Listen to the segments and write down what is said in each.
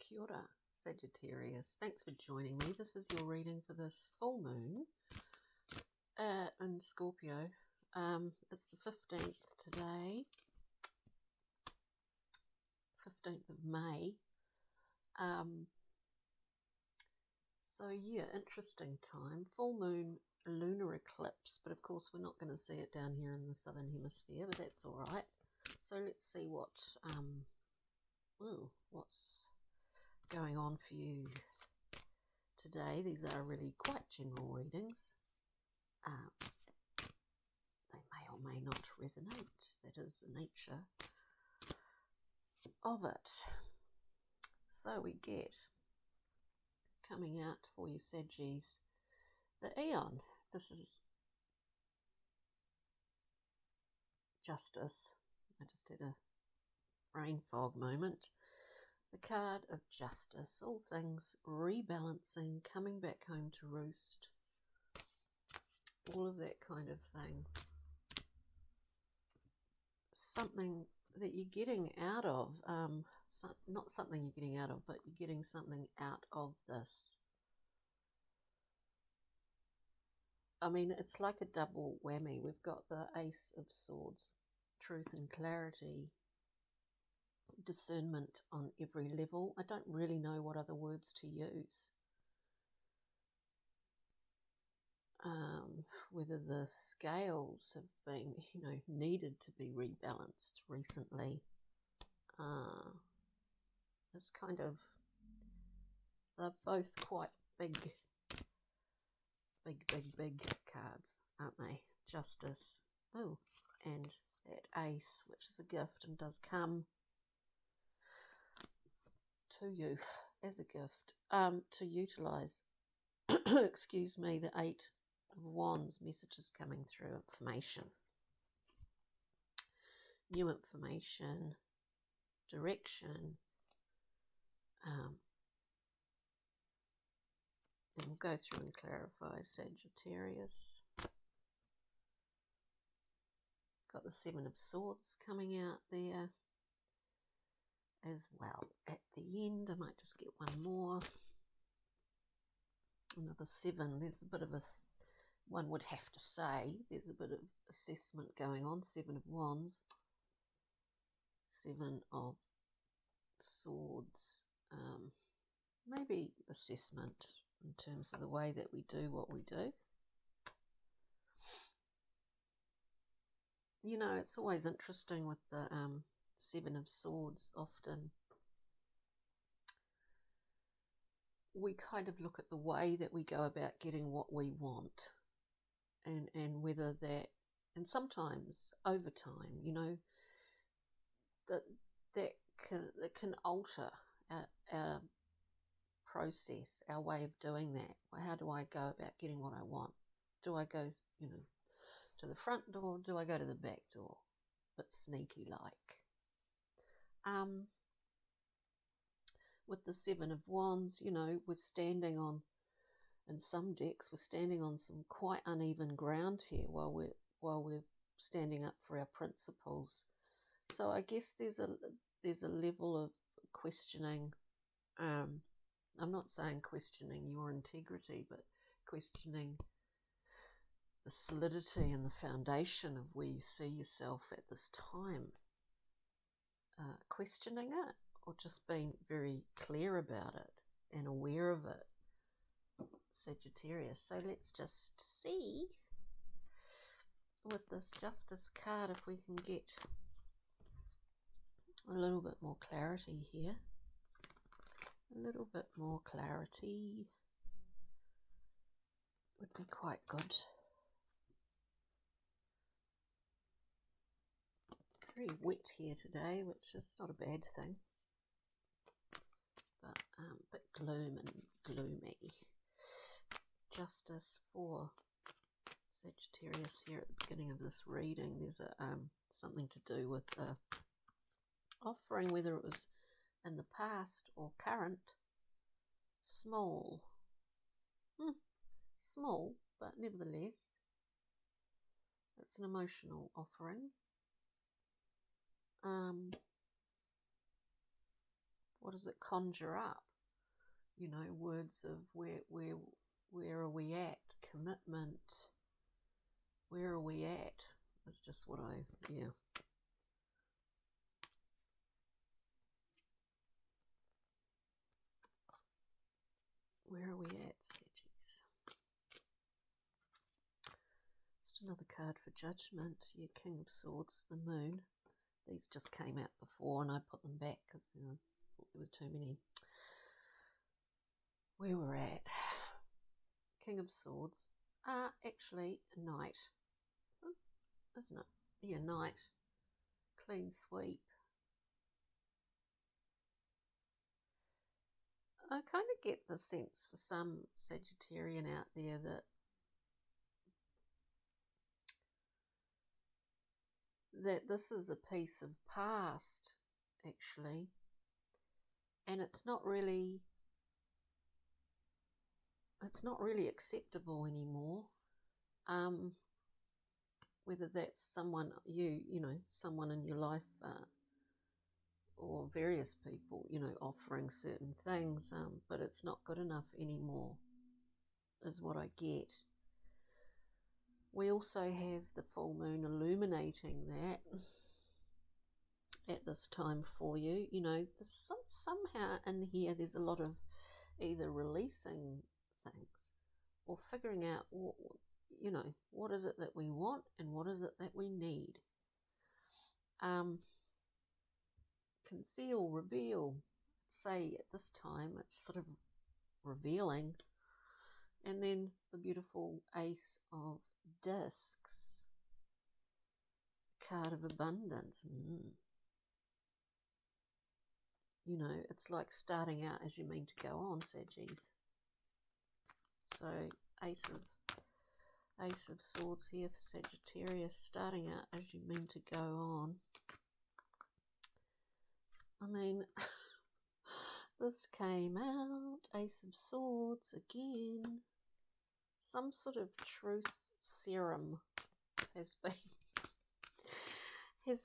Kia ora, Sagittarius. Thanks for joining me. This is your reading for this full moon in Scorpio. It's the 15th today, 15th of May. So yeah, interesting time. Full moon, lunar eclipse, but of course we're not going to see it down here in the southern hemisphere, but that's all right. So let's see what's going on for you today. These are really quite general readings. They may or may not resonate. That is the nature of it. So we get, coming out for you Saggies, the Aeon. This is justice. I just had a brain fog moment. The card of justice, all things rebalancing, coming back home to roost, all of that kind of thing. Something that you're getting out of, not something you're getting out of, but you're getting something out of this. I mean, it's like a double whammy. We've got the Ace of Swords, truth and clarity, discernment on every level. I don't really know what other words to use. Whether the scales have been, needed to be rebalanced recently. It's kind of, they're both quite big cards, aren't they? Justice. Oh, and that Ace, which is a gift and does come to you as a gift, to utilize, excuse me, the Eight of Wands, messages coming through, information, new information, direction, and we'll go through and clarify Sagittarius. Got the Seven of Swords coming out there as well. At the end, I might just get one more. Another seven. There's a bit of a, one would have to say, there's a bit of assessment going on. Seven of Wands, Seven of Swords. Maybe assessment in terms of the way that we do what we do. You know, it's always interesting with the Seven of Swords. Often we kind of look at the way that we go about getting what we want, and whether that, and sometimes over time, that can alter our process, our way of doing that. How do I go about getting what I want? Do I go, to the front door? Do I go to the back door? But sneaky like. With the Seven of Wands, we're standing on, in some decks, we're standing on some quite uneven ground here while we're standing up for our principles. So I guess there's a level of questioning. I'm not saying questioning your integrity, but questioning the solidity and the foundation of where you see yourself at this time. Questioning it, or just being very clear about it and aware of it, Sagittarius. So let's just see with this Justice card if we can get a little bit more clarity here. A little bit more clarity would be quite good. It's very wet here today, which is not a bad thing, but a bit gloom and gloomy. Justice for Sagittarius here at the beginning of this reading. There's something to do with the offering, whether it was in the past or current. Small, but nevertheless, it's an emotional offering. what does it conjure up? You know, words of where are we at? Commitment. Where are we at? That's just what yeah. Where are we at, Saggies? Just another card for judgment. Your King of Swords, the Moon. These just came out before and I put them back because I thought there were too many. Where we're at. King of Swords. Actually, Knight. Isn't it? Yeah, Knight. Clean sweep. I kind of get the sense for some Sagittarian out there that this is a piece of past, actually, and it's not really acceptable anymore. Whether that's someone someone in your life, or various people, offering certain things, but it's not good enough anymore, is what I get. We also have the full moon illuminating that at this time for you. There's somehow in here there's a lot of either releasing things or figuring out what is it that we want and what is it that we need. Conceal, reveal. Say at this time it's sort of revealing. And then the beautiful Ace of Discs, card of abundance. It's like starting out as you mean to go on, Saggies. So Ace of Swords here for Sagittarius, starting out as you mean to go on. I mean, this came out, Ace of Swords again. Some sort of truth serum has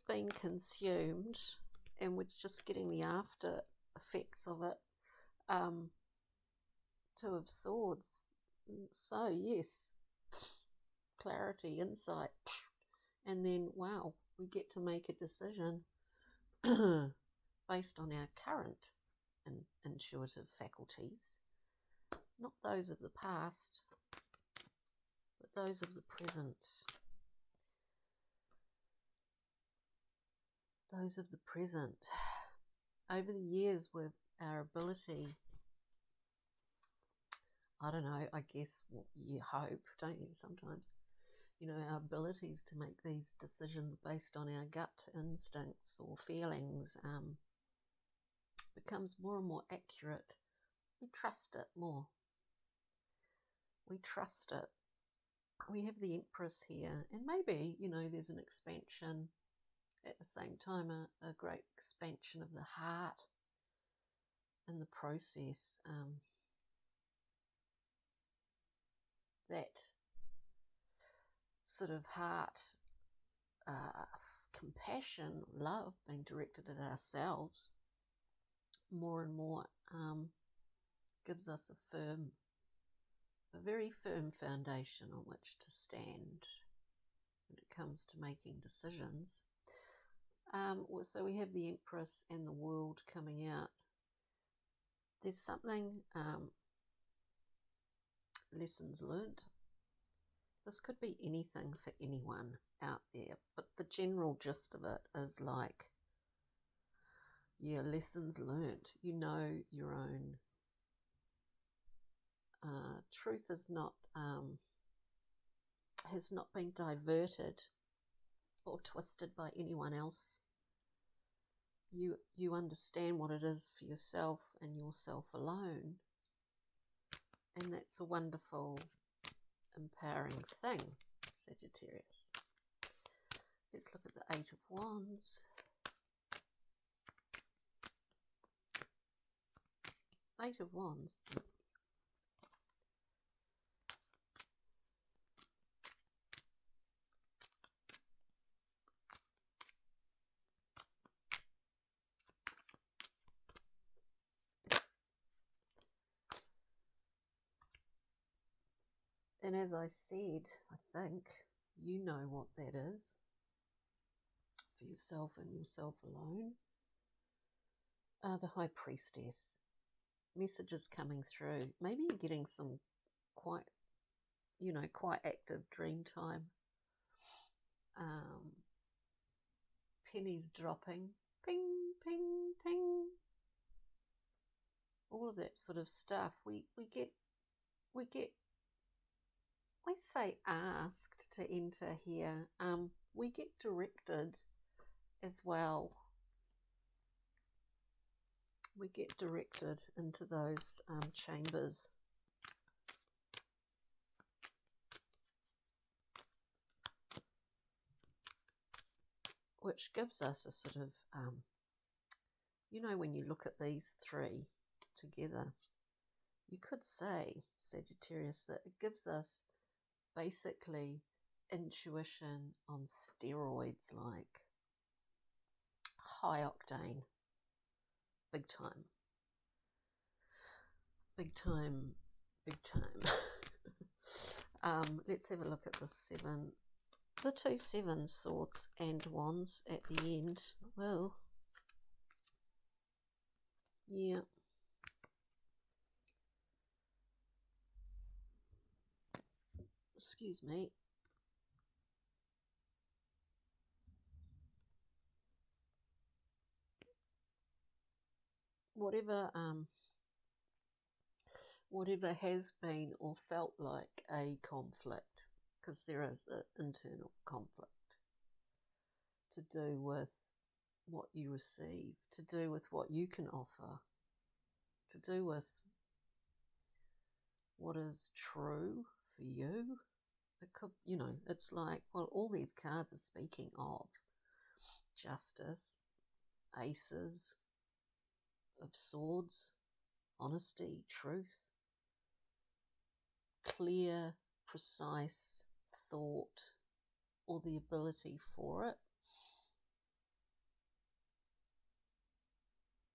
been consumed, and we're just getting the after effects of it. Two of Swords. So yes, clarity, insight, and then wow, we get to make a decision based on our current and intuitive faculties, not those of the past, but those of the present. Those of the present. Over the years, with our ability, I don't know, I guess you hope, don't you, sometimes, our abilities to make these decisions based on our gut instincts or feelings becomes more and more accurate. We trust it more. We trust it. We have the Empress here, and maybe, there's an expansion at the same time, a great expansion of the heart in the process. That sort of heart, compassion, love being directed at ourselves more and more gives us a very firm foundation on which to stand when it comes to making decisions. So we have the Empress and the World coming out. There's something, lessons learned. This could be anything for anyone out there, but the general gist of it is like, lessons learned. Your own truth is not has not been diverted or twisted by anyone else. You understand what it is for yourself and yourself alone, and that's a wonderful, empowering thing, Sagittarius. Let's look at the Eight of Wands. Eight of Wands. And as I said, I think you know what that is for yourself and yourself alone. The High Priestess. Messages coming through. Maybe you're getting some quite active dream time. Pennies dropping. Ping, ping, ping. All of that sort of stuff. We say asked to enter here. We get directed as well. We get directed into those chambers. Which gives us a sort of, when you look at these three together, you could say, Sagittarius, that it gives us basically intuition on steroids, like high octane, big time. Big time, big time. Let's have a look at the two seven swords and wands at the end. Well, yeah. Excuse me. Whatever has been or felt like a conflict, because there is an internal conflict to do with what you receive, to do with what you can offer, to do with what is true for you. It could, it's like, well, all these cards are speaking of justice, aces of swords, honesty, truth, clear, precise thought, or the ability for it,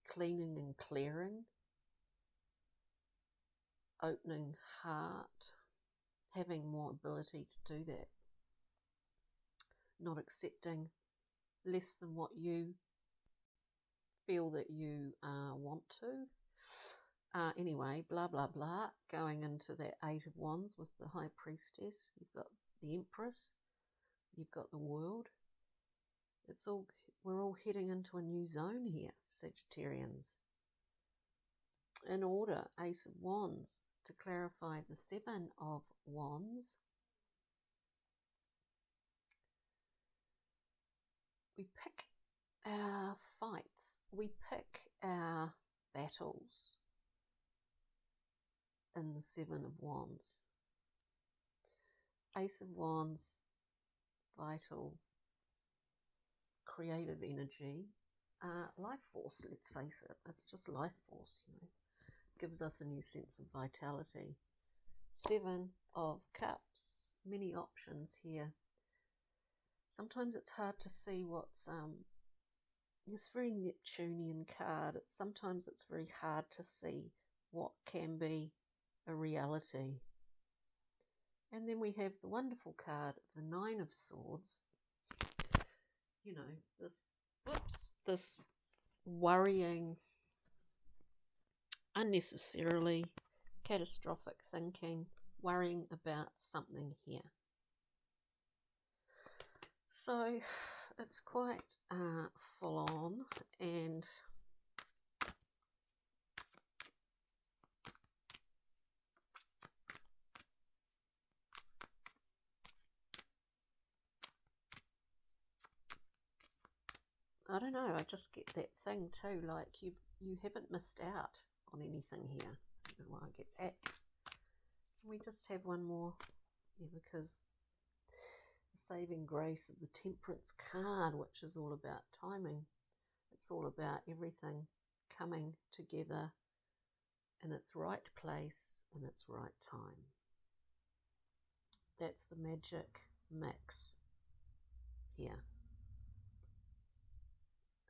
cleaning and clearing, opening heart, having more ability to do that, not accepting less than what you feel that you want to. Anyway, blah, blah, blah, going into that Eight of Wands with the High Priestess. You've got the Empress. You've got the World. We're all heading into a new zone here, Sagittarians. In order, Ace of Wands, to clarify the Seven of Wands. We pick our fights. We pick our battles in the Seven of Wands. Ace of Wands, vital, creative energy, life force, let's face it. It's just life force, Gives us a new sense of vitality. Seven of Cups, many options here. Sometimes it's hard to see what's this very Neptunian card. Sometimes it's very hard to see what can be a reality. And then we have the wonderful card of the Nine of Swords. This worrying, unnecessarily catastrophic thinking, worrying about something here. So it's quite full on, and I don't know, I just get that thing too, like you haven't missed out on anything here. I don't know why I get that. We just have one more, because the saving grace of the Temperance card, which is all about timing. It's all about everything coming together in its right place in its right time. That's the magic mix here.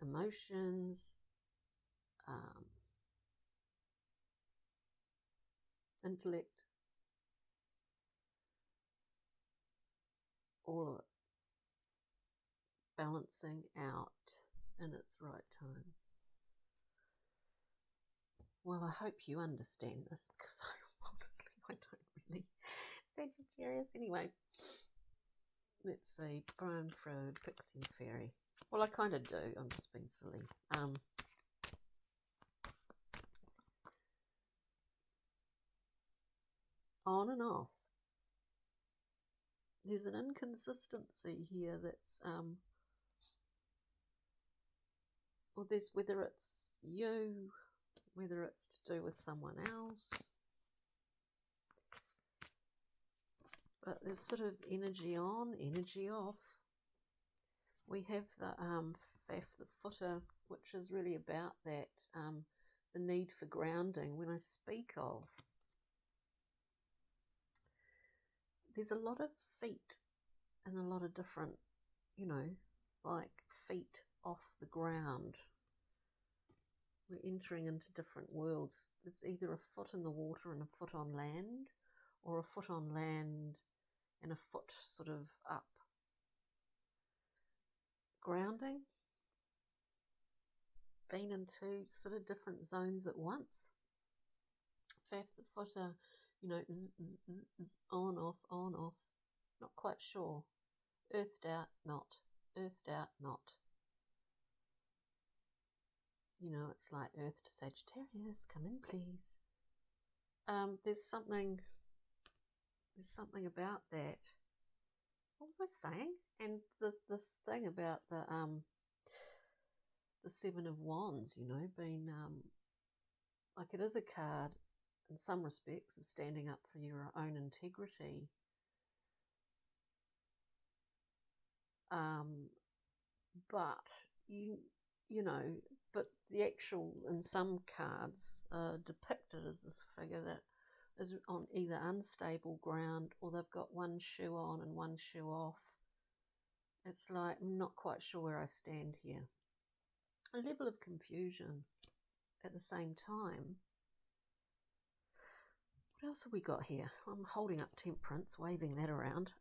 Emotions, intellect, all of it balancing out in its right time. Well, I hope you understand this, because honestly, I don't really. Sagittarius, anyway. Let's see, Brian Frode, Pixie Fairy. Well, I kind of do. I'm just being silly. On and off. There's an inconsistency here that's well, there's whether it's you, whether it's to do with someone else, but there's sort of energy on, energy off. We have the faff, the footer, which is really about that, the need for grounding. When I speak of, there's a lot of feet and a lot of different, you know, like feet off the ground. We're entering into different worlds. It's either a foot in the water and a foot on land, or a foot on land and a foot sort of up. Grounding, being in two sort of different zones at once. Faff the footer, you know, on, off, not quite sure. Earthed out, not. Earthed out, not. You know, it's like Earth to Sagittarius, come in please. There's something about that. What was I saying? And this thing about the Seven of Wands, you know, being like, it is a card in some respects of standing up for your own integrity. But you know, but the actual, in some cards, depicted as this figure that is on either unstable ground, or they've got one shoe on and one shoe off. It's like, I'm not quite sure where I stand here. A level of confusion at the same time. What else have we got here? I'm holding up Temperance, waving that around.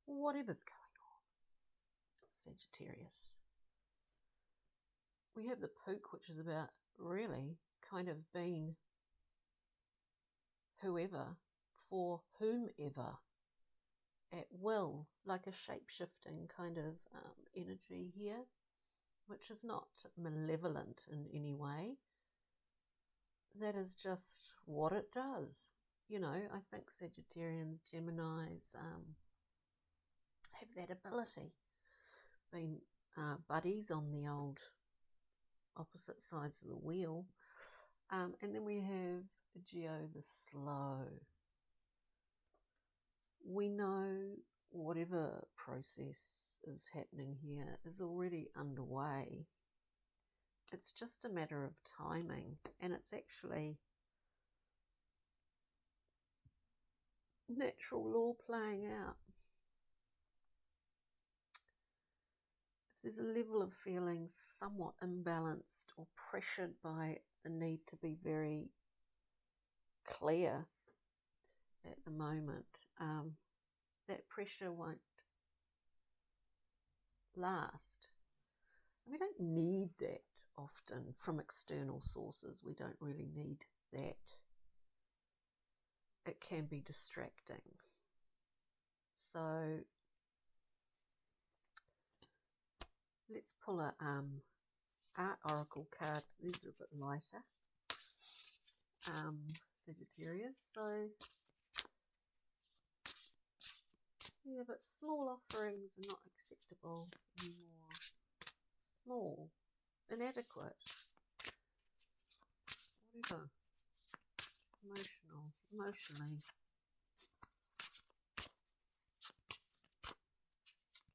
Whatever's going on, Sagittarius. We have the Pook, which is about really kind of being whoever for whomever at will, like a shape-shifting kind of energy here, which is not malevolent in any way. That is just what it does. You know, I think Sagittarians, Geminis have that ability. Been buddies on the old opposite sides of the wheel. And then we have Geo the Slow. We know whatever process is happening here is already underway. It's just a matter of timing, and it's actually natural law playing out. If there's a level of feeling somewhat imbalanced or pressured by the need to be very clear at the moment, that pressure won't last. We don't need that often from external sources. We don't really need that. It can be distracting. So let's pull a art oracle card. These are a bit lighter, Sagittarius. So yeah, but small offerings are not acceptable anymore. Small, inadequate, whatever. Emotionally.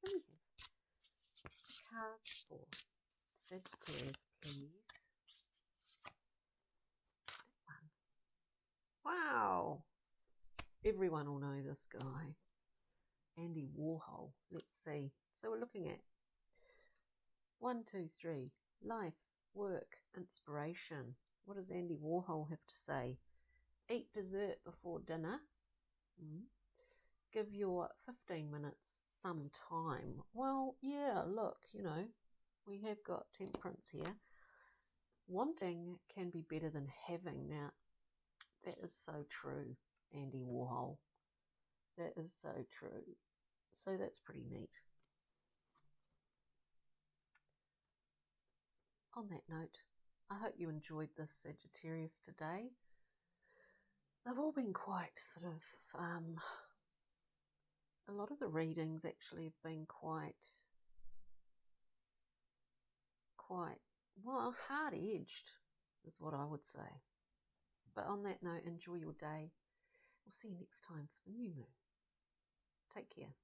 Can we have a card for Sagittarius, please? That one. Wow! Everyone will know this guy. Andy Warhol. Let's see. So we're looking at 1, 2, 3. Life, work, inspiration. What does Andy Warhol have to say? Eat dessert before dinner. Give your 15 minutes some time. Well, yeah, look, you know, we have got temperance here. Wanting can be better than having. Now, that is so true, Andy Warhol. That is so true. So that's pretty neat. On that note, I hope you enjoyed this Sagittarius today. They've all been quite sort of, a lot of the readings actually have been quite, well, hard-edged is what I would say. But on that note, enjoy your day. We'll see you next time for the new moon. Take care.